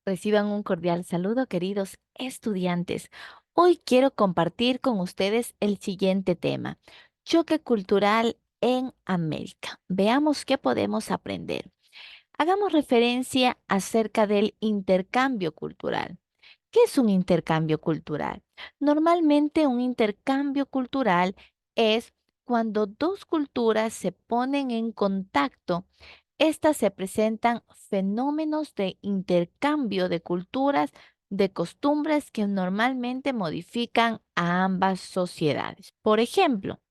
Reciban un cordial saludo, queridos estudiantes. Hoy quiero compartir con ustedes el siguiente tema, choque cultural en América. Veamos qué podemos aprender. Hagamos referencia acerca del intercambio cultural. ¿Qué es un intercambio cultural? Normalmente un intercambio cultural es cuando dos culturas se ponen en contacto. Estas se presentan fenómenos de intercambio de culturas, de costumbres que normalmente modifican a ambas sociedades. Por ejemplo,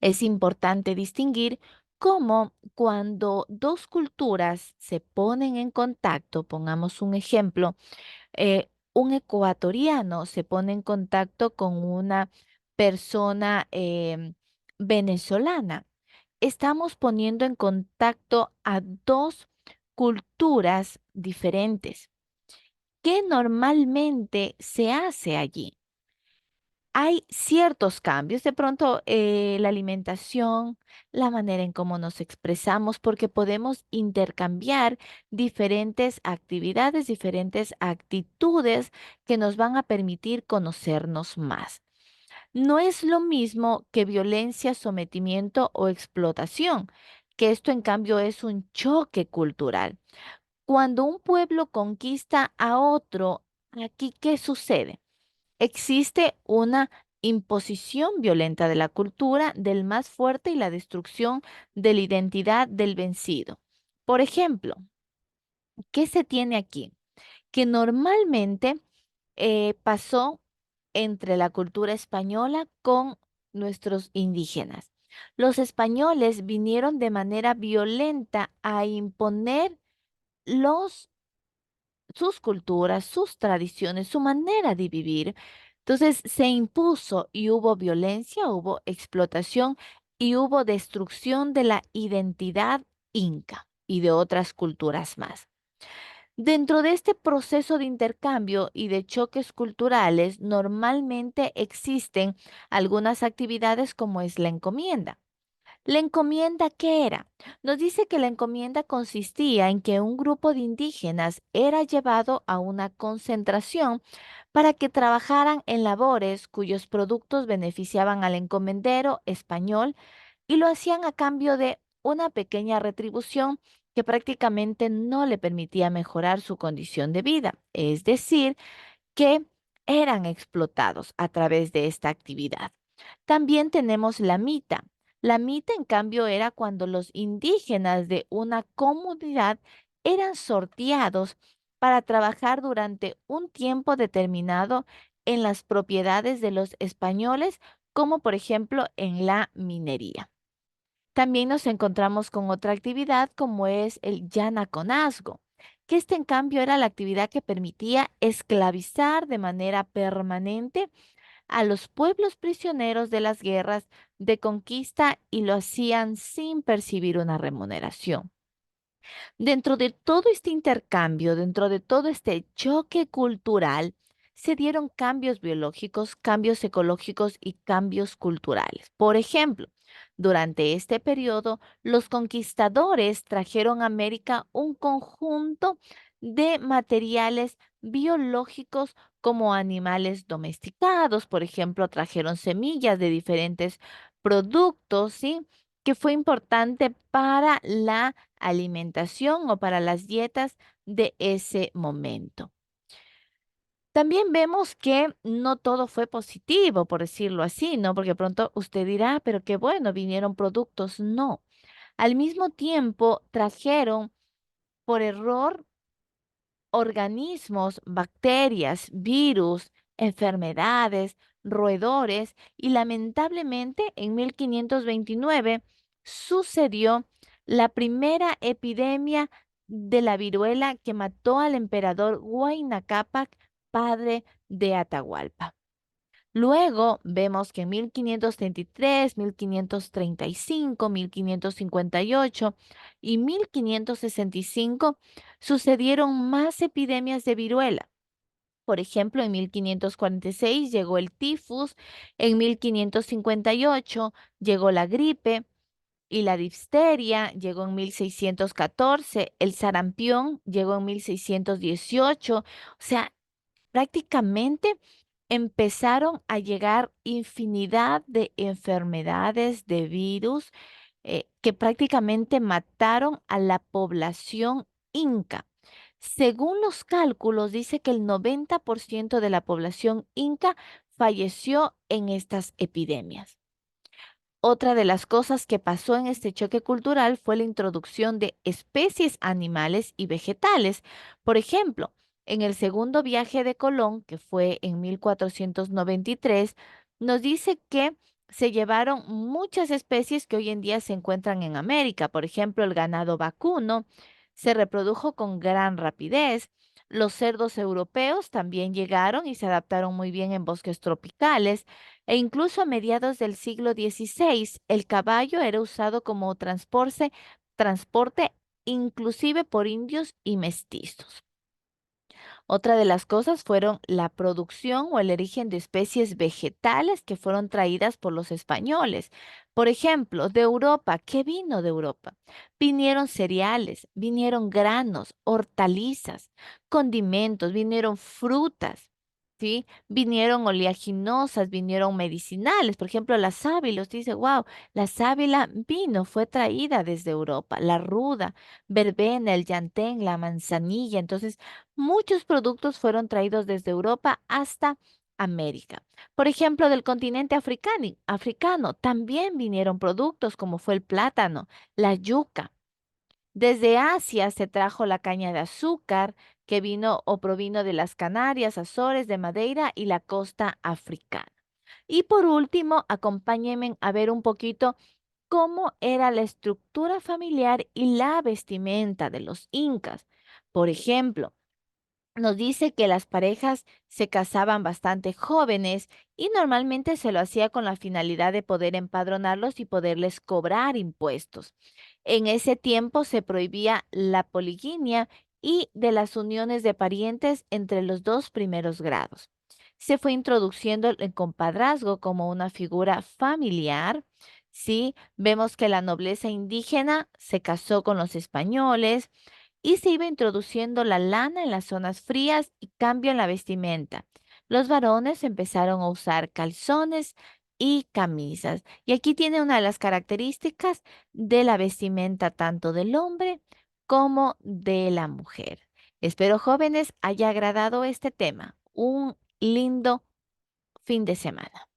es importante distinguir cómo cuando dos culturas se ponen en contacto, pongamos un ejemplo, un ecuatoriano se pone en contacto con una persona venezolana. Estamos poniendo en contacto a dos culturas diferentes. ¿Qué normalmente se hace allí? Hay ciertos cambios, de pronto la alimentación, la manera en cómo nos expresamos, porque podemos intercambiar diferentes actividades, diferentes actitudes que nos van a permitir conocernos más. No es lo mismo que violencia, sometimiento o explotación, que esto en cambio es un choque cultural. Cuando un pueblo conquista a otro, aquí, ¿qué sucede? Existe una imposición violenta de la cultura del más fuerte y la destrucción de la identidad del vencido. Por ejemplo, ¿qué se tiene aquí? Que normalmente pasó entre la cultura española con nuestros indígenas. Los españoles vinieron de manera violenta a imponer los sus culturas, sus tradiciones, su manera de vivir. Entonces se impuso y hubo violencia, hubo explotación y hubo destrucción de la identidad inca y de otras culturas más. Dentro de este proceso de intercambio y de choques culturales, normalmente existen algunas actividades como es la encomienda. ¿La encomienda qué era? Nos dice que la encomienda consistía en que un grupo de indígenas era llevado a una concentración para que trabajaran en labores cuyos productos beneficiaban al encomendero español y lo hacían a cambio de una pequeña retribución que prácticamente no le permitía mejorar su condición de vida. Es decir, que eran explotados a través de esta actividad. También tenemos la mita. La mita, en cambio, era cuando los indígenas de una comunidad eran sorteados para trabajar durante un tiempo determinado en las propiedades de los españoles, como por ejemplo en la minería. También nos encontramos con otra actividad como es el yanaconazgo, que este en cambio era la actividad que permitía esclavizar de manera permanente a los pueblos prisioneros de las guerras de conquista y lo hacían sin percibir una remuneración. Dentro de todo este intercambio, dentro de todo este choque cultural, se dieron cambios biológicos, cambios ecológicos y cambios culturales. Por ejemplo, durante este periodo, los conquistadores trajeron a América un conjunto de materiales biológicos como animales domesticados, por ejemplo, trajeron semillas de diferentes productos, ¿sí? Que fue importante para la alimentación o para las dietas de ese momento. También vemos que no todo fue positivo, por decirlo así, ¿no? Porque pronto usted dirá, pero qué bueno, vinieron productos. No. Al mismo tiempo, trajeron por error organismos, bacterias, virus, enfermedades, roedores y lamentablemente en 1529 sucedió la primera epidemia de la viruela que mató al emperador Huayna Cápac, padre de Atahualpa. Luego vemos que en 1533, 1535, 1558 y 1565 sucedieron más epidemias de viruela. Por ejemplo, en 1546 llegó el tifus, en 1558 llegó la gripe, Y la difteria llegó en 1614, el sarampión llegó en 1618. O sea, prácticamente empezaron a llegar infinidad de enfermedades, de virus, que prácticamente mataron a la población inca. Según los cálculos, dice que el 90% de la población inca falleció en estas epidemias. Otra de las cosas que pasó en este choque cultural fue la introducción de especies animales y vegetales. Por ejemplo, en el segundo viaje de Colón, que fue en 1493, nos dice que se llevaron muchas especies que hoy en día se encuentran en América. Por ejemplo, el ganado vacuno se reprodujo con gran rapidez. Los cerdos europeos también llegaron y se adaptaron muy bien en bosques tropicales. E incluso a mediados del siglo XVI, el caballo era usado como transporte inclusive por indios y mestizos. Otra de las cosas fueron la producción o el origen de especies vegetales que fueron traídas por los españoles. Por ejemplo, de Europa, ¿qué vino de Europa? Vinieron cereales, vinieron granos, hortalizas, condimentos, vinieron frutas. ¿Sí? Vinieron oleaginosas, vinieron medicinales. Por ejemplo, la sábila, usted dice, wow, la sábila vino, fue traída desde Europa. La ruda, verbena, el llantén, la manzanilla. Entonces, muchos productos fueron traídos desde Europa hasta América. Por ejemplo, del continente africano también vinieron productos como fue el plátano, la yuca. Desde Asia se trajo la caña de azúcar que vino o provino de las Canarias, Azores, de Madeira y la costa africana. Y por último, acompáñenme a ver un poquito cómo era la estructura familiar y la vestimenta de los incas. Por ejemplo, nos dice que las parejas se casaban bastante jóvenes y normalmente se lo hacía con la finalidad de poder empadronarlos y poderles cobrar impuestos. En ese tiempo se prohibía la poliginia y de las uniones de parientes entre los dos primeros grados. Se fue introduciendo el compadrazgo como una figura familiar. Sí, vemos que la nobleza indígena se casó con los españoles y se iba introduciendo la lana en las zonas frías y cambio en la vestimenta. Los varones empezaron a usar calzones y camisas. Y aquí tiene una de las características de la vestimenta tanto del hombre como de la mujer. Espero, jóvenes, haya agradado este tema. Un lindo fin de semana.